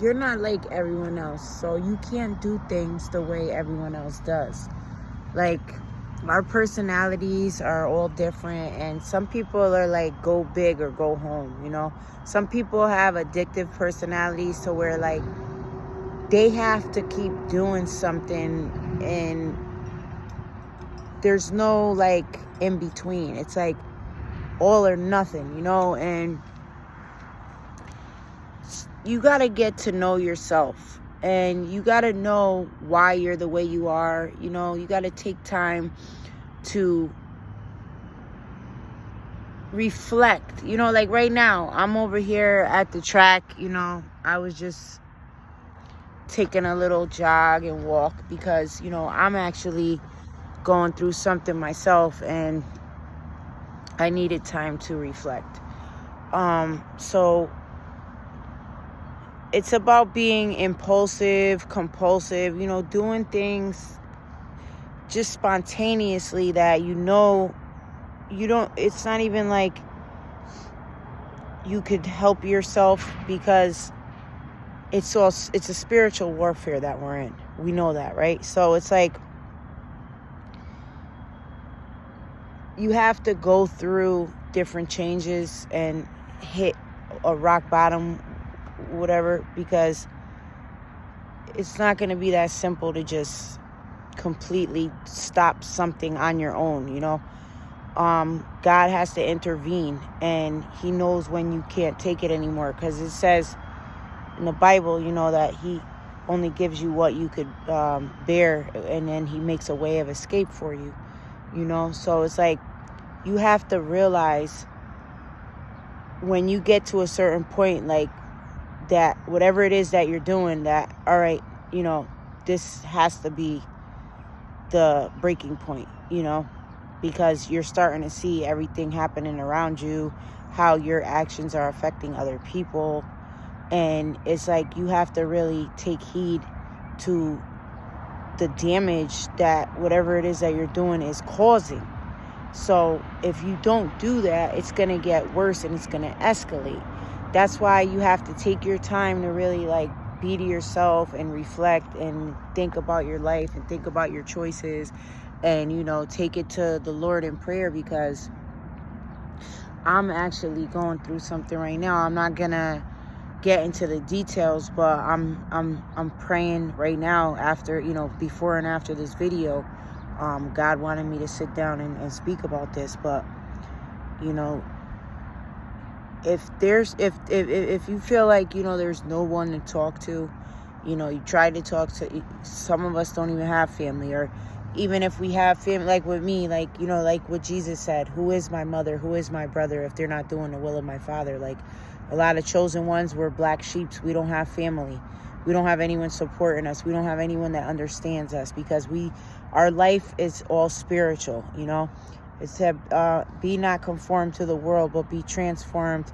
you're not like everyone else, so you can't do things the way everyone else does. Like, our personalities are all different, and some people are like, go big or go home, you know? Some people have addictive personalities to where, like, they have to keep doing something, and there's no, like, in between. It's like all or nothing, you know? And you got to get to know yourself, and you got to know why you're the way you are. You know, you got to take time to reflect. You know, like right now, I'm over here at the track. You know, I was just taking a little jog and walk because, you know, I'm actually going through something myself, and I needed time to reflect. So it's about being impulsive, compulsive, you know, doing things just spontaneously that, you know, you don't, it's not even like you could help yourself, because it's a spiritual warfare that we're in. We know that, right? So it's like you have to go through different changes and hit a rock bottom, whatever, because it's not going to be that simple to just completely stop something on your own, you know. God has to intervene, and he knows when you can't take it anymore, because it says in the Bible, you know, that he only gives you what you could bear, and then he makes a way of escape for you, you know. So it's like you have to realize when you get to a certain point, like, that whatever it is that you're doing, that, all right, you know, this has to be the breaking point, you know, because you're starting to see everything happening around you, how your actions are affecting other people. And it's like you have to really take heed to the damage that whatever it is that you're doing is causing. So if you don't do that, it's going to get worse, and it's going to escalate. That's why you have to take your time to really, like, be to yourself and reflect and think about your life and think about your choices, and, you know, take it to the Lord in prayer, because I'm actually going through something right now. I'm not going to get into the details, but I'm praying right now, after, you know, before and after this video. God wanted me to sit down and speak about this, but, you know, if you feel like, you know, there's no one to talk to, you know, you try to talk to, some of us don't even have family, or even if we have family, like with me, like, you know, like what Jesus said, who is my mother, who is my brother, if they're not doing the will of my Father? Like, a lot of chosen ones, we're black sheeps. We don't have family. We don't have anyone supporting us. We don't have anyone that understands us, because our life is all spiritual, you know. It said, be not conformed to the world, but be transformed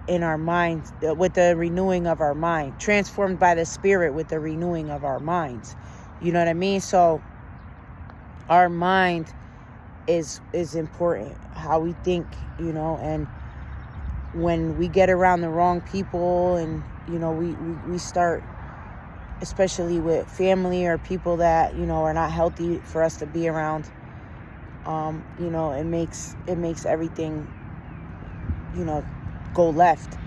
in our minds, with the renewing of our mind. Transformed by the Spirit with the renewing of our minds. You know what I mean? So our mind is important, how we think, you know. And when we get around the wrong people, and, you know, we start, especially with family or people that, you know, are not healthy for us to be around, you know, it makes everything, you know, go left.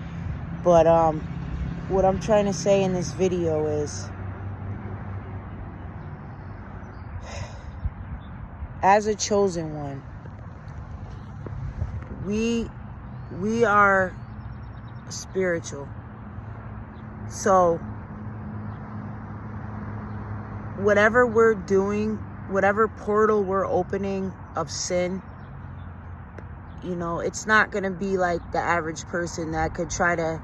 But what I'm trying to say in this video is, as a chosen one, we are spiritual. So whatever we're doing, whatever portal we're opening of sin, you know, it's not going to be like the average person that could try to,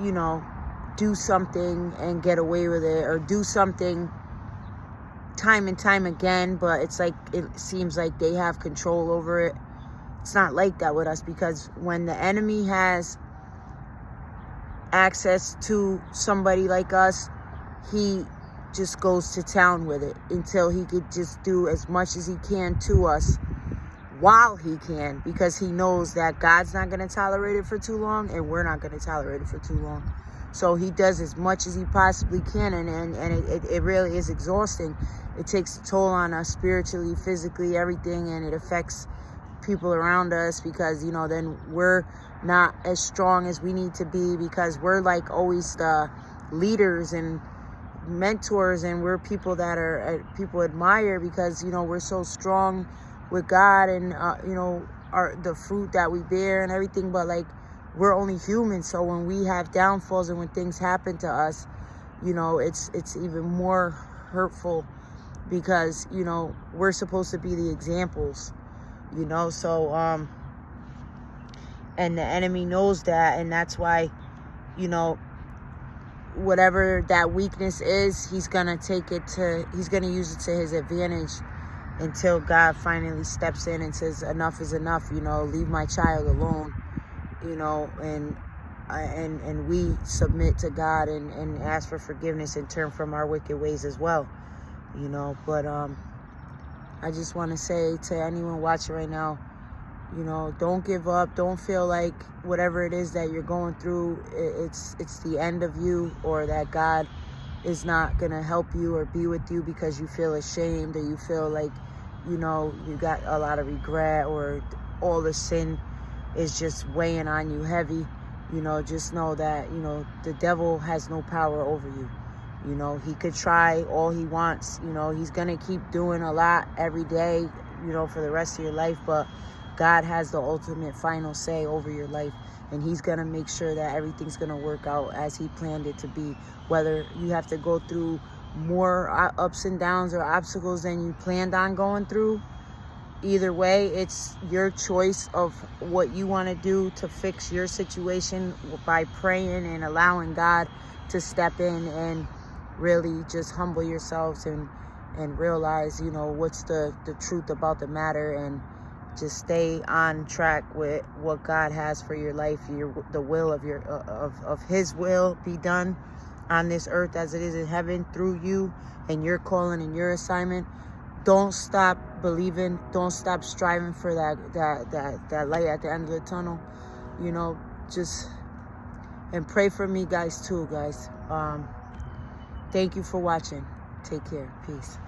you know, do something and get away with it, or do something time and time again, but it's like, it seems like they have control over it. It's not like that with us, because when the enemy has access to somebody like us, he just goes to town with it until he could just do as much as he can to us while he can, because he knows that God's not going to tolerate it for too long, and we're not going to tolerate it for too long. So he does as much as he possibly can, and it really is exhausting. It takes a toll on us spiritually, physically, everything, and it affects people around us, because, you know, then we're not as strong as we need to be, because we're like always the leaders and mentors, and we're people that are people admire, because, you know, we're so strong with God, and you know, the fruit that we bear and everything. But like, we're only human, so when we have downfalls and when things happen to us, you know, it's even more hurtful, because, you know, we're supposed to be the examples, you know. So and the enemy knows that, and that's why, you know, whatever that weakness is, he's gonna use it to his advantage, until God finally steps in and says enough is enough, you know, leave my child alone, you know, and we submit to God and ask for forgiveness and turn from our wicked ways as well, you know. But I just want to say to anyone watching right now, you know, don't give up. Don't feel like whatever it is that you're going through, it's the end of you, or that God is not going to help you or be with you because you feel ashamed, or you feel like, you know, you got a lot of regret, or all the sin is just weighing on you heavy. You know, just know that, you know, the devil has no power over you. You know, he could try all he wants. You know, he's going to keep doing a lot every day, you know, for the rest of your life. But God has the ultimate final say over your life, and he's going to make sure that everything's going to work out as he planned it to be. Whether you have to go through more ups and downs or obstacles than you planned on going through, either way, it's your choice of what you want to do to fix your situation by praying and allowing God to step in and really just humble yourselves and realize, you know, what's the truth about the matter, and just stay on track with what God has for your life. The will of his will be done on this earth as it is in heaven, through you and your calling and your assignment. Don't stop believing. Don't stop striving for that light at the end of the tunnel. You know, just, and pray for me, guys, too, guys. Thank you for watching. Take care. Peace.